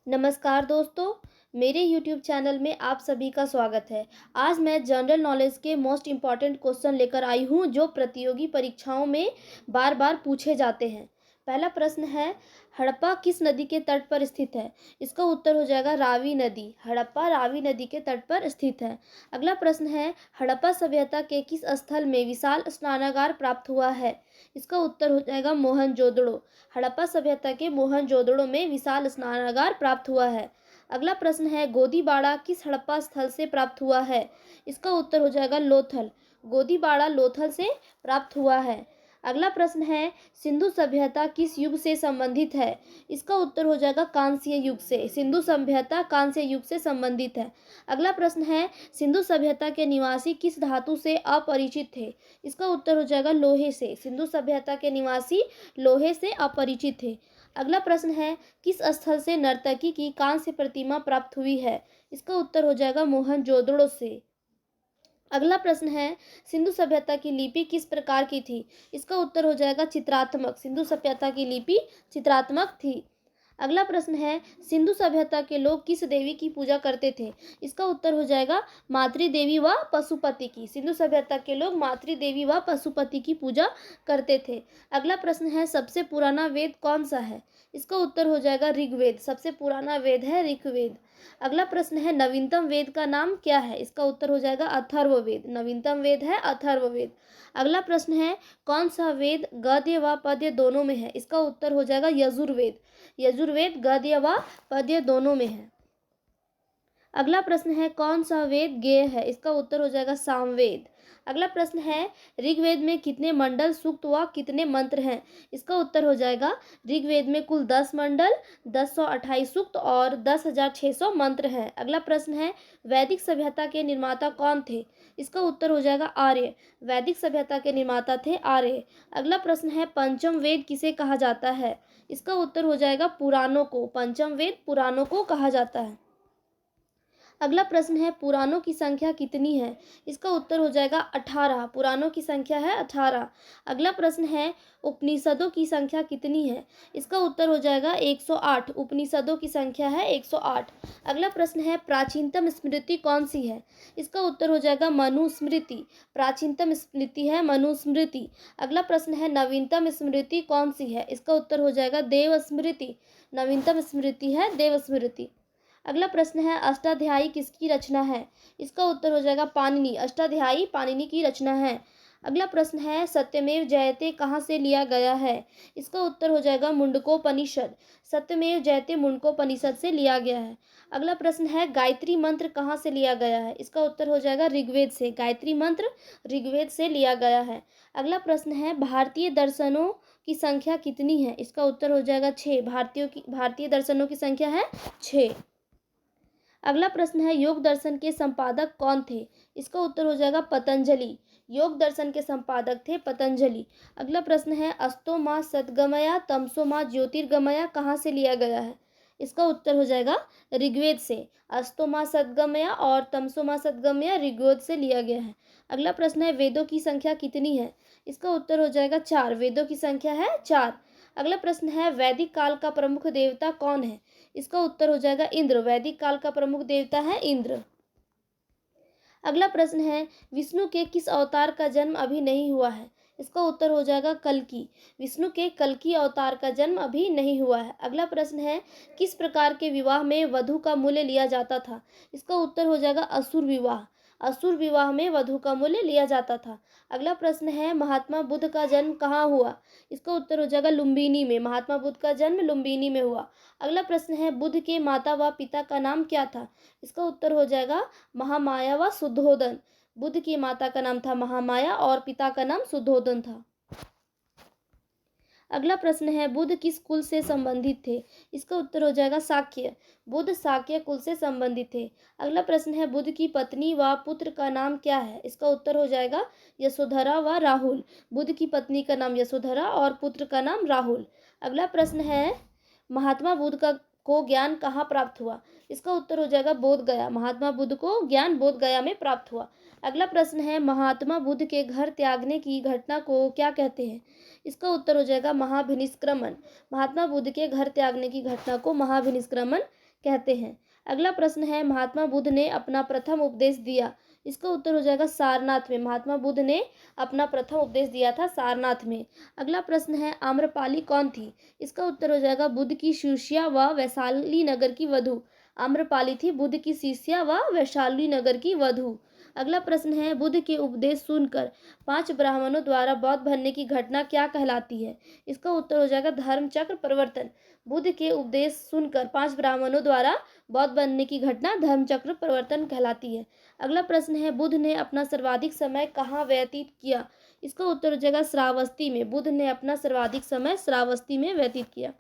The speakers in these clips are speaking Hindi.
नमस्कार दोस्तों, मेरे YouTube चैनल में आप सभी का स्वागत है। आज मैं जनरल नॉलेज के मोस्ट इम्पॉर्टेंट क्वेश्चन लेकर आई हूँ जो प्रतियोगी परीक्षाओं में बार बार पूछे जाते हैं। पहला प्रश्न है, हड़प्पा किस नदी के तट पर स्थित है? इसका उत्तर हो जाएगा रावी नदी। हड़प्पा रावी नदी के तट पर स्थित है। अगला प्रश्न है, हड़प्पा सभ्यता के किस स्थल में विशाल स्नानागार प्राप्त हुआ है? इसका उत्तर हो जाएगा मोहनजोदड़ो। हड़प्पा सभ्यता के मोहनजोदड़ो में विशाल स्नानागार प्राप्त हुआ है। अगला प्रश्न है, गोदीबाड़ा किस हड़प्पा स्थल से प्राप्त हुआ है? इसका उत्तर हो जाएगा लोथल। गोदीबाड़ा लोथल से प्राप्त हुआ है। अगला प्रश्न है, सिंधु सभ्यता किस युग से संबंधित है? इसका उत्तर हो जाएगा कांस्य युग से। सिंधु सभ्यता कांस्य युग से संबंधित है। अगला प्रश्न है, सिंधु सभ्यता के निवासी किस धातु से अपरिचित थे? इसका उत्तर हो जाएगा लोहे से। सिंधु सभ्यता के निवासी लोहे से अपरिचित थे। अगला प्रश्न है, किस स्थल से नर्तकी की कांस्य प्रतिमा प्राप्त हुई है? इसका उत्तर हो जाएगा मोहनजोदड़ो से। अगला प्रश्न है, सिंधु सभ्यता की लिपि किस प्रकार की थी? इसका उत्तर हो जाएगा चित्रात्मक। सिंधु सभ्यता की लिपि चित्रात्मक थी। अगला प्रश्न है, सिंधु सभ्यता के लोग किस देवी की पूजा करते थे? इसका उत्तर हो जाएगा मातृदेवी व पशुपति की। सिंधु सभ्यता के लोग मातृदेवी व पशुपति की पूजा करते थे। अगला प्रश्न है, सबसे पुराना वेद कौन सा है? इसका उत्तर हो जाएगा ऋग्वेद। सबसे पुराना वेद है ऋग्वेद। अगला प्रश्न है, नवीनतम वेद का नाम क्या है? इसका उत्तर हो जाएगा अथर्ववेद। नवीनतम वेद है अथर्ववेद। अगला प्रश्न है, कौन सा वेद गद्य व पद्य दोनों में है? इसका उत्तर हो जाएगा यजुर्वेद। यजुर्वेद गद्य व पद्य दोनों में है। अगला प्रश्न है, कौन सा वेद गेय है? इसका उत्तर हो जाएगा सामवेद। अगला प्रश्न है, ऋग्वेद में कितने मंडल, सूक्त व कितने मंत्र हैं? इसका उत्तर हो जाएगा ऋग्वेद में कुल 10 मंडल, 1028 सूक्त और 10,600 मंत्र हैं। अगला प्रश्न है, वैदिक सभ्यता के निर्माता कौन थे? इसका उत्तर हो जाएगा आर्य। वैदिक सभ्यता के निर्माता थे आर्य। अगला प्रश्न है, पंचम वेद किसे कहा जाता है? इसका उत्तर हो जाएगा पुराणों को। पंचम वेद पुराणों को कहा जाता है। अगला प्रश्न है, पुराणों की संख्या कितनी है? इसका उत्तर हो जाएगा 18। पुराणों की संख्या है 18। अगला प्रश्न है, उपनिषदों की संख्या कितनी है? इसका उत्तर हो जाएगा 108। उपनिषदों की संख्या है 108। अगला प्रश्न है, प्राचीनतम स्मृति कौन सी है? इसका उत्तर हो जाएगा मनुस्मृति। प्राचीनतम स्मृति है मनुस्मृति। अगला प्रश्न है, नवीनतम स्मृति कौन सी है? इसका उत्तर हो जाएगा देवस्मृति। नवीनतम स्मृति है देवस्मृति। अगला प्रश्न है, अष्टाध्यायी किसकी रचना है? इसका उत्तर हो जाएगा पाणिनि। अष्टाध्यायी पाणिनि की रचना है। अगला प्रश्न है, सत्यमेव जयते कहाँ से लिया गया है? इसका उत्तर हो जाएगा मुंडकोपनिषद। सत्यमेव जयते मुंडकोपनिषद से लिया गया है। अगला प्रश्न है, गायत्री मंत्र कहाँ से लिया गया है? इसका उत्तर हो जाएगा ऋग्वेद से। गायत्री मंत्र ऋग्वेद से लिया गया है। अगला प्रश्न है, भारतीय दर्शनों की संख्या कितनी है? इसका उत्तर हो जाएगा 6। भारतीय दर्शनों की संख्या है 6। अगला प्रश्न है, योग दर्शन के संपादक कौन थे? इसका उत्तर हो जाएगा पतंजलि। योग दर्शन के संपादक थे पतंजलि। अगला प्रश्न है, अस्तो माँ सद्गमया तमसो माँ ज्योतिर्गमया कहाँ से लिया गया है? इसका उत्तर हो जाएगा ऋग्वेद से। अस्तो माँ सद्गमया और तमसो माँ सद्गमया ऋग्वेद से लिया गया है। अगला प्रश्न है, वेदों की संख्या कितनी है? इसका उत्तर हो जाएगा 4। वेदों की संख्या है 4। अगला प्रश्न है, वैदिक काल का प्रमुख देवता कौन है? इसका उत्तर हो जाएगा इंद्र। वैदिक काल का प्रमुख देवता है इंद्र। अगला प्रश्न है, विष्णु के किस अवतार का जन्म अभी नहीं हुआ है? इसका उत्तर हो जाएगा कल्कि। विष्णु के कल्कि अवतार का जन्म अभी नहीं हुआ है। अगला प्रश्न है, किस प्रकार के विवाह में वधू का मूल्य लिया जाता था? इसका उत्तर हो जाएगा असुर विवाह। असुर विवाह में वधू का मूल्य लिया जाता था। अगला प्रश्न है, महात्मा बुद्ध का जन्म कहाँ हुआ? इसका उत्तर हो जाएगा लुम्बिनी में। महात्मा बुद्ध का जन्म लुम्बिनी में हुआ। अगला प्रश्न है, बुद्ध के माता व पिता का नाम क्या था? इसका उत्तर हो जाएगा महामाया व शुद्धोदन। बुद्ध की माता का नाम था महामाया और पिता का नाम शुद्धोदन था। अगला प्रश्न है, बुद्ध किस कुल से संबंधित थे? इसका उत्तर हो जाएगा शाक्य। बुद्ध शाक्य कुल से संबंधित थे। अगला प्रश्न है, बुद्ध की पत्नी व पुत्र का नाम क्या है? इसका उत्तर हो जाएगा यशोधरा व राहुल। बुद्ध की पत्नी का नाम यशोधरा और पुत्र का नाम राहुल। अगला प्रश्न है, महात्मा बुद्ध को ज्ञान कहाँ प्राप्त हुआ? इसका उत्तर हो जाएगा बोध गया। महात्मा बुद्ध को ज्ञान बोध गया में प्राप्त हुआ। अगला प्रश्न है, महात्मा बुद्ध के घर त्यागने की घटना को क्या कहते हैं? इसका उत्तर हो जाएगा महाभिनिष्क्रमण। महात्मा बुद्ध के घर त्यागने की घटना को महाभिनिष्क्रमण कहते हैं? अगला प्रश्न है, महात्मा बुद्ध ने अपना प्रथम उपदेश दिया। इसका उत्तर हो जाएगा सारनाथ में। महात्मा बुद्ध ने अपना प्रथम उपदेश दिया था सारनाथ में। अगला प्रश्न है, आम्रपाली कौन थी? इसका उत्तर हो जाएगा बुद्ध की शिष्या व वैशाली नगर की वधू। आम्रपाली थी बुद्ध की शिष्या व वैशाली नगर की वधू। अगला प्रश्न है, बुद्ध के उपदेश सुनकर 5 ब्राह्मणों द्वारा बौद्ध बनने की घटना क्या कहलाती है? इसका उत्तर हो जाएगा धर्म चक्र परिवर्तन। बुद्ध के उपदेश सुनकर 5 ब्राह्मणों द्वारा बौद्ध बनने की घटना धर्म चक्र परिवर्तन कहलाती है। अगला प्रश्न है, बुद्ध ने अपना सर्वाधिक समय कहाँ व्यतीत किया? इसका उत्तर हो जाएगा श्रावस्ती में। बुद्ध ने अपना सर्वाधिक समय श्रावस्ती में व्यतीत किया।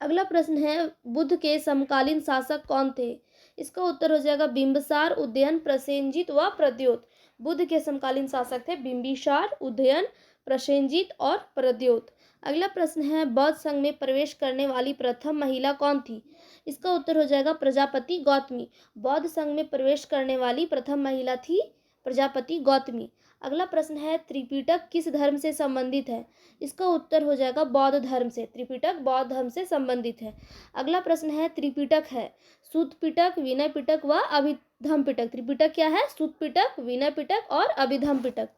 अगला प्रश्न है, बुद्ध के समकालीन शासक कौन थे? इसका उत्तर हो जाएगा बिंबिसार, उदयन, प्रसेनजीत व प्रद्योत। बुद्ध के समकालीन शासक थे बिंबिसार, उदयन, प्रसेनजीत और प्रद्योत। अगला प्रश्न है, बौद्ध संघ में प्रवेश करने वाली प्रथम महिला कौन थी? इसका उत्तर हो जाएगा प्रजापति गौतमी। बौद्ध संघ में प्रवेश करने वाली प्रथम महिला थी प्रजापति गौतमी। अगला प्रश्न है, त्रिपिटक किस धर्म से संबंधित है? इसका उत्तर हो जाएगा बौद्ध धर्म से। त्रिपिटक बौद्ध धर्म से संबंधित है। अगला प्रश्न है, त्रिपिटक है सुत्त पिटक, विनय पिटक व अभिधम पिटक। त्रिपिटक क्या है? सुत्त पिटक, विनय पिटक और अभिधम पिटक।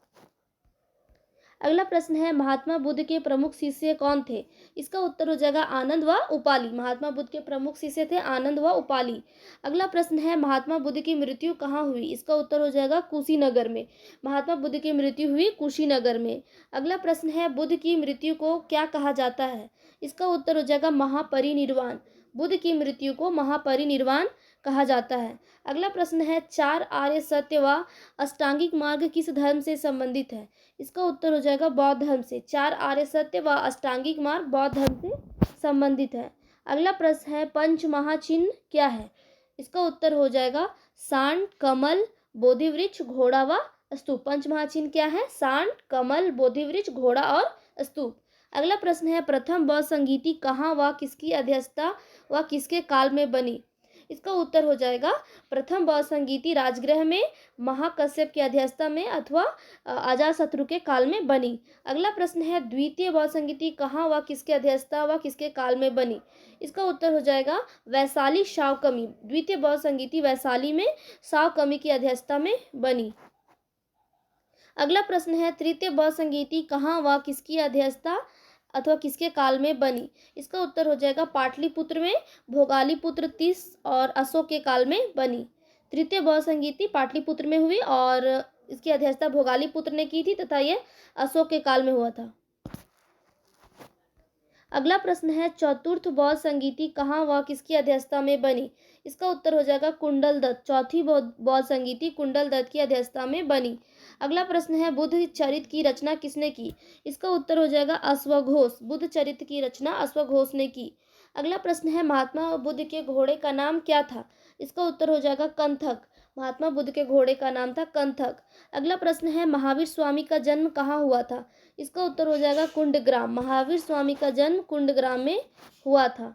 अगला प्रश्न है, महात्मा बुद्ध के प्रमुख शिष्य कौन थे? इसका उत्तर हो जाएगा आनंद व उपाली। महात्मा बुद्ध के प्रमुख शिष्य थे आनंद व उपाली। अगला प्रश्न है, महात्मा बुद्ध की मृत्यु कहाँ हुई? इसका उत्तर हो जाएगा कुशीनगर में। महात्मा बुद्ध की मृत्यु हुई कुशीनगर में। अगला प्रश्न है, बुद्ध की मृत्यु को क्या कहा जाता है? इसका उत्तर हो जाएगा महापरिनिर्वाण। बुद्ध की मृत्यु को महापरिनिर्वाण कहा जाता है। अगला प्रश्न है, 4 आर्य सत्य व अष्टांगिक मार्ग किस धर्म से संबंधित है? इसका उत्तर हो जाएगा बौद्ध धर्म से। 4 आर्य सत्य व अष्टांगिक मार्ग बौद्ध धर्म से संबंधित है। अगला प्रश्न है, पंच महाचिन्ह क्या है? इसका उत्तर हो जाएगा सांड, कमल, बोधि वृक्ष, घोड़ा व स्तूप। पंच महाचिन्ह क्या है? सांड, कमल, बोधि वृक्ष, घोड़ा और स्तूप। अगला प्रश्न है, प्रथम बौद्ध संगीति कहाँ व किसकी अध्यक्षता व किसके काल में बनी? इसका उत्तर हो जाएगा प्रथम बौद्ध संगीति राजगृह में महाकश्यप की अध्यक्षता में अथवा अजातशत्रु के काल में बनी। अगला प्रश्न है, द्वितीय बौद्ध संगीति कहाँ व किसके अध्यक्षता व किसके काल में बनी? इसका उत्तर हो जाएगा वैशाली शावकमी। द्वितीय बौद्ध संगीति वैशाली में शावकमी की अध्यक्षता में बनी। अगला प्रश्न है, तृतीय बौद्ध संगीति कहाँ व किसकी अध्यक्षता अथवा किसके काल में बनी? इसका उत्तर हो जाएगा पाटलिपुत्र में, भोगालीपुत्र 30 और अशोक के काल में बनी। तृतीय बौद्ध संगीति पाटलिपुत्र में हुई और इसकी अध्यक्षता भोगालीपुत्र ने की थी तथा यह अशोक के काल में हुआ था। अगला प्रश्न है, चतुर्थ बौद्ध संगीति कहाँ व किसकी अध्यक्षता में बनी? इसका उत्तर हो जाएगा कुंडल दत्त। चौथी बौद्ध संगीति कुंडल दत्त की अध्यक्षता में बनी। अगला प्रश्न है, बुद्ध चरित्र की रचना किसने की? इसका उत्तर हो जाएगा अश्वघोष। बुद्ध चरित्र की रचना अश्वघोष ने की। अगला प्रश्न है, महात्मा बुद्ध के घोड़े का नाम क्या था? इसका उत्तर हो जाएगा कंथक। महात्मा बुद्ध के घोड़े का नाम था कंथक। अगला प्रश्न है, महावीर स्वामी का जन्म कहाँ हुआ था? इसका उत्तर हो जाएगा कुंडग्राम। महावीर स्वामी का जन्म कुंडग्राम में हुआ था।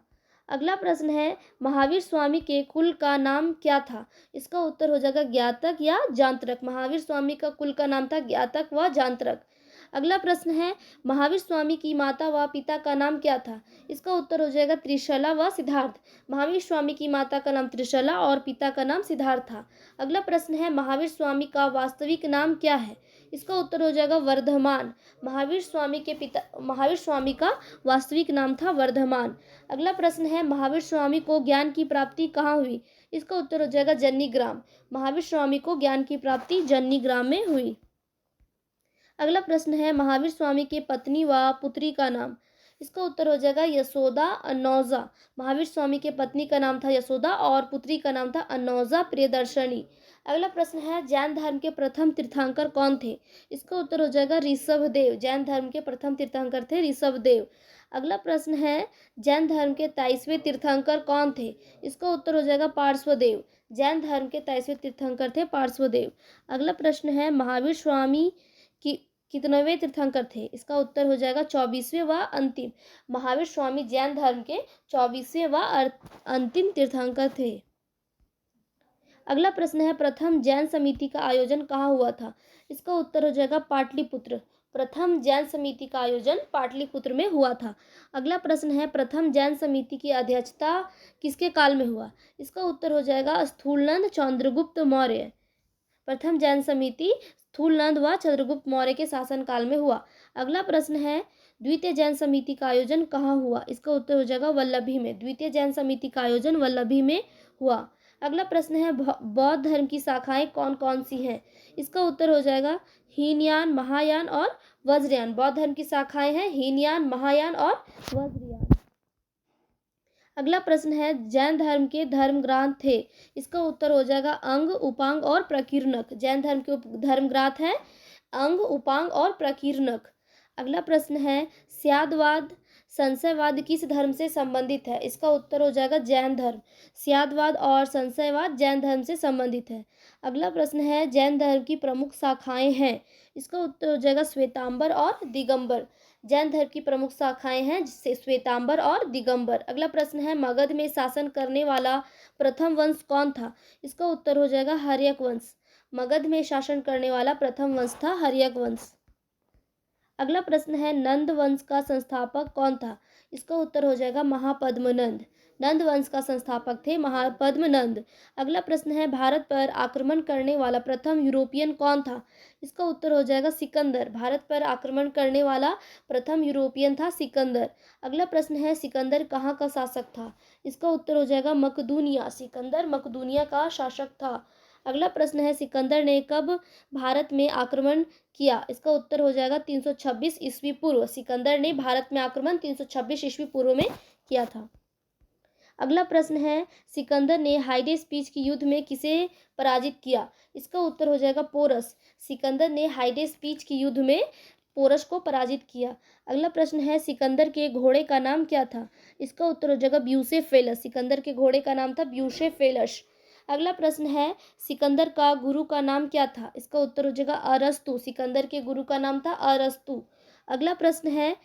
अगला प्रश्न है, महावीर स्वामी के कुल का नाम क्या था? इसका उत्तर हो जाएगा ज्ञातक या जांत्रक। महावीर स्वामी का कुल का नाम था ज्ञातक व जांत्रक। अगला प्रश्न है, महावीर स्वामी की माता व पिता का नाम क्या था? इसका उत्तर हो जाएगा त्रिशला व सिद्धार्थ। महावीर स्वामी की माता का नाम त्रिशला और पिता का नाम सिद्धार्थ था। अगला प्रश्न है, महावीर स्वामी का वास्तविक नाम क्या है? इसका उत्तर हो जाएगा वर्धमान। महावीर स्वामी का वास्तविक नाम था वर्धमान। अगला प्रश्न है, महावीर स्वामी को ज्ञान की प्राप्ति कहाँ हुई? इसका उत्तर हो जाएगा जन्नीग्राम। महावीर स्वामी को ज्ञान की प्राप्ति जन्नीग्राम में हुई। अगला प्रश्न है, महावीर स्वामी के पत्नी व पुत्री का नाम? इसका उत्तर हो जाएगा यशोदा अनौजा। महावीर स्वामी के पत्नी का नाम था यशोदा और पुत्री का नाम था अनौजा प्रियदर्शनी। अगला प्रश्न है, जैन धर्म के प्रथम तीर्थंकर कौन थे? इसका उत्तर हो जाएगा ऋषभदेव। जैन धर्म के प्रथम तीर्थंकर थे ऋषभदेव। अगला प्रश्न है, जैन धर्म के 23वें तीर्थंकर कौन थे? इसका उत्तर हो जाएगा पार्श्वदेव। जैन धर्म के 23वें तीर्थंकर थे पार्श्वदेव। अगला प्रश्न है, महावीर स्वामी कितनेवें तीर्थंकर थे? इसका उत्तर हो जाएगा 24वें व अंतिम। महावीर स्वामी जैन धर्म के 24वें व अंतिम तीर्थंकर थे। अगला प्रश्न है, प्रथम जैन समिति का आयोजन कहाँ हुआ था? इसका उत्तर हो जाएगा पाटलिपुत्र। प्रथम जैन समिति का आयोजन पाटलिपुत्र में हुआ था। अगला प्रश्न है, प्रथम जैन समिति की अध्यक्षता किसके काल में हुआ? इसका उत्तर हो जाएगा स्थूलनंद चंद्रगुप्त मौर्य। प्रथम जैन समिति स्थूलनंद व चंद्रगुप्त मौर्य के शासनकाल में हुआ। अगला प्रश्न है, द्वितीय जैन समिति का आयोजन कहाँ हुआ? इसका उत्तर हो जाएगा वल्लभी में। द्वितीय जैन समिति का आयोजन वल्लभी में हुआ। अगला प्रश्न है, बौद्ध धर्म की शाखाएं कौन कौन सी हैं? इसका उत्तर हो जाएगा हीनयान, महायान और वज्रयान। बौद्ध धर्म की शाखाएं हैं हीनयान, महायान और वज्रयान। अगला प्रश्न है, जैन धर्म के धर्म ग्रंथ थे? इसका उत्तर हो जाएगा अंग, उपांग और प्रकीर्णक। जैन धर्म के धर्म ग्रंथ हैं अंग, उपांग और प्रकीर्णक। अगला प्रश्न है, स्यादवाद संशयवाद किस धर्म से संबंधित है? इसका उत्तर हो जाएगा जैन धर्म। स्यादवाद और संशयवाद जैन धर्म से संबंधित है। अगला प्रश्न है, जैन धर्म की प्रमुख शाखाएं हैं? इसका उत्तर हो जाएगा श्वेतांबर और दिगंबर। जैन धर्म की प्रमुख शाखाएं हैं जिससे श्वेतांबर और दिगंबर। अगला प्रश्न है, मगध में शासन करने वाला प्रथम वंश कौन था? इसका उत्तर हो जाएगा हर्यक वंश। मगध में शासन करने वाला प्रथम वंश था हर्यक वंश। अगला प्रश्न है, नंद वंश का संस्थापक कौन था? इसका उत्तर हो जाएगा महापद्मनंद। नंद वंश का संस्थापक थे महापद्मनंद। अगला प्रश्न है, भारत पर आक्रमण करने वाला प्रथम यूरोपियन कौन था? इसका उत्तर हो जाएगा सिकंदर। भारत पर आक्रमण करने वाला प्रथम यूरोपियन था सिकंदर। अगला प्रश्न है, सिकंदर कहाँ का शासक था? इसका उत्तर हो जाएगा मकदूनिया। सिकंदर मकदूनिया का शासक था। अगला प्रश्न है, सिकंदर ने कब भारत में आक्रमण किया? इसका उत्तर हो जाएगा 326 ईस्वी पूर्व। सिकंदर ने भारत में आक्रमण 326 ईस्वी पूर्व में किया था। अगला प्रश्न है, सिकंदर ने हाइडेस्पीच की युद्ध में किसे पराजित किया? इसका उत्तर हो जाएगा पोरस। सिकंदर ने हाइडेस्पीच की युद्ध में पोरस को पराजित किया। अगला प्रश्न है, सिकंदर के घोड़े का नाम क्या था? इसका उत्तर हो जाएगा ब्यूसेफेलस। सिकंदर के घोड़े का नाम था ब्यूसेफेलस। अगला प्रश्न है, सिकंदर का गुरु का नाम क्या था? इसका उत्तर हो जाएगा अरस्तु। सिकंदर के गुरु का नाम था अरस्तु। अगला प्रश्न है,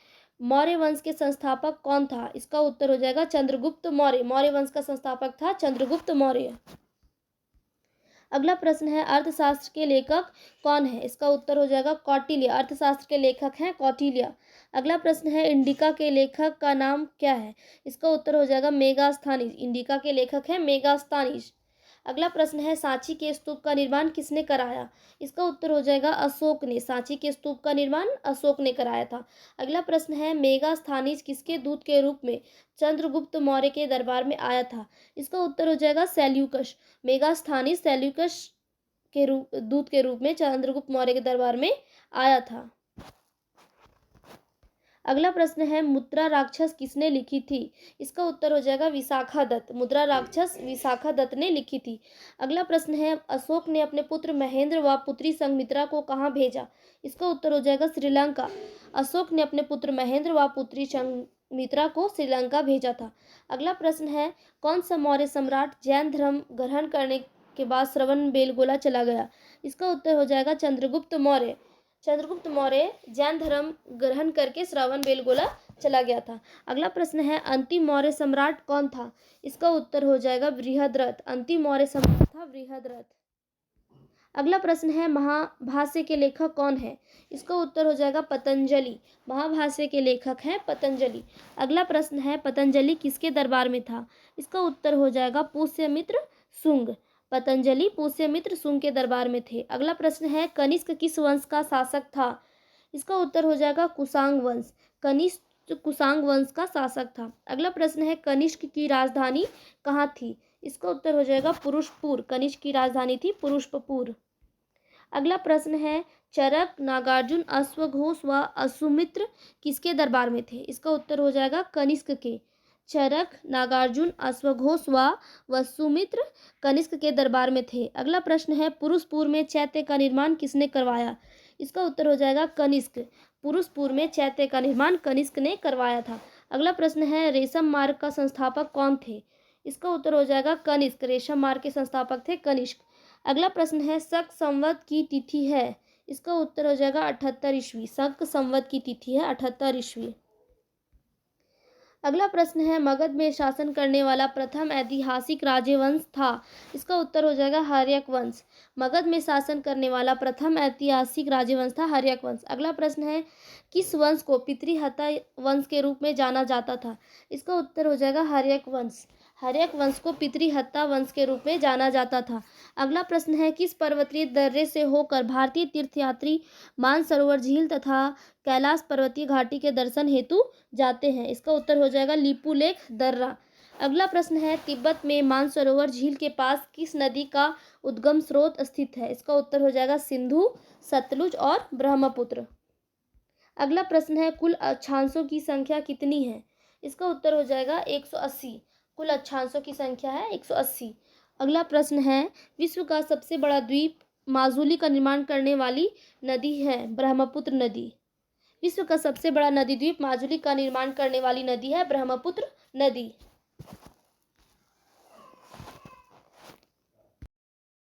मौर्य वंश के संस्थापक कौन था? इसका उत्तर हो जाएगा चंद्रगुप्त मौर्य। मौर्य वंश का संस्थापक था चंद्रगुप्त मौर्य। अगला प्रश्न है, अर्थशास्त्र के लेखक कौन है? इसका उत्तर हो जाएगा कौटिल्य। अर्थशास्त्र के लेखक हैं कौटिल्य। अगला प्रश्न है, इंडिका के लेखक का नाम क्या है? इसका उत्तर हो जाएगा मेगास्थनीज। इंडिका के लेखक हैं मेगास्थनीज। अगला प्रश्न है, सांची के स्तूप का निर्माण किसने कराया? इसका उत्तर हो जाएगा अशोक ने। सांची के स्तूप का निर्माण अशोक ने कराया था। अगला प्रश्न है, मेगास्थनीज किसके दूत के रूप में चंद्रगुप्त मौर्य के दरबार में आया था? इसका उत्तर हो जाएगा सेल्यूकस। मेगास्थनीज सेल्यूकस के दूत के रूप में चंद्रगुप्त मौर्य के दरबार में आया था। अगला प्रश्न है, मुद्रा राक्षस किसने लिखी थी? इसका उत्तर हो जाएगा विशाखा दत्त। मुद्रा राक्षस विशाखा दत्त ने लिखी थी। अगला प्रश्न है, अशोक ने अपने पुत्र महेंद्र व पुत्री संघमित्रा को कहाँ भेजा? इसका उत्तर हो जाएगा श्रीलंका। अशोक ने अपने पुत्र महेंद्र व पुत्री संघमित्रा को श्रीलंका भेजा था। अगला प्रश्न है, कौन सा मौर्य सम्राट जैन धर्म ग्रहण करने के बाद श्रवणबेलगोला चला गया? इसका उत्तर हो जाएगा चंद्रगुप्त मौर्य। चंद्रगुप्त मौर्य जैन धर्म ग्रहण करके श्रवणबेलगोला चला गया था। अगला प्रश्न है, अंतिम मौर्य सम्राट कौन था? इसका उत्तर हो जाएगा बृहद्रथ। अंतिम मौर्य सम्राट था बृहद्रथ। अगला प्रश्न है, महाभाष्य के लेखक कौन है? इसका उत्तर हो जाएगा पतंजलि। महाभाष्य के लेखक हैं पतंजलि। अगला प्रश्न है, पतंजलि किसके दरबार में था? इसका उत्तर हो जाएगा पुष्यमित्र शुंग। पतंजलि पुष्यमित्र शुंग के दरबार में थे। अगला प्रश्न है, कनिष्क किस वंश का शासक था? इसका उत्तर हो जाएगा कुषाण वंश। कनिष्क कुषाण वंश का शासक था। अगला प्रश्न है, कनिष्क की राजधानी कहाँ थी? इसका उत्तर हो जाएगा पुरुषपुर। कनिष्क की राजधानी थी पुरुषपुर। अगला प्रश्न है, चरक, नागार्जुन, अश्वघोष व अश्वमित्र किसके दरबार में थे? इसका उत्तर हो जाएगा कनिष्क के। चरक, नागार्जुन, अश्वघोष व वसुमित्र कनिष्क के दरबार में थे। अगला प्रश्न है, पुरुषपुर में चैत्य का निर्माण किसने करवाया? इसका उत्तर हो जाएगा कनिष्क। पुरुषपुर में चैत्य का निर्माण कनिष्क ने करवाया था। अगला प्रश्न है, रेशम मार्ग का संस्थापक कौन थे? इसका उत्तर हो जाएगा कनिष्क। रेशम मार्ग के संस्थापक थे कनिष्क। अगला प्रश्न है, शक संवत की तिथि है? इसका उत्तर हो जाएगा 78 ईस्वी। शक संवत की तिथि है 78 ईस्वी। अगला प्रश्न है, मगध में शासन करने वाला प्रथम ऐतिहासिक राजवंश था। इसका उत्तर हो जाएगा हर्यक वंश। मगध में शासन करने वाला प्रथम ऐतिहासिक राजवंश था हर्यक वंश। अगला प्रश्न है, किस वंश को पितृहत्ता वंश के रूप में जाना जाता था। इसका उत्तर हो जाएगा हर्यक वंश। हर्यक वंश को पितृहत्ता वंश के रूप में जाना जाता था। अगला प्रश्न है, किस पर्वतीय दर्रे से होकर भारतीय तीर्थयात्री मानसरोवर झील तथा कैलाश पर्वतीय घाटी के दर्शन हेतु जाते हैं। इसका उत्तर हो जाएगा लिपुलेख दर्रा। अगला प्रश्न है, तिब्बत में मानसरोवर झील के पास किस नदी का उद्गम स्रोत स्थित है। इसका उत्तर हो जाएगा सिंधु, सतलुज और ब्रह्मपुत्र। अगला प्रश्न है, कुल अक्षांशों की संख्या कितनी है। इसका उत्तर हो जाएगा 180। कुल अक्षांशों की संख्या है 180। अगला प्रश्न है, विश्व का सबसे बड़ा द्वीप माजुली का निर्माण करने वाली नदी है ब्रह्मपुत्र नदी। विश्व का सबसे बड़ा नदी द्वीप माजुली का निर्माण करने वाली नदी है ब्रह्मपुत्र नदी।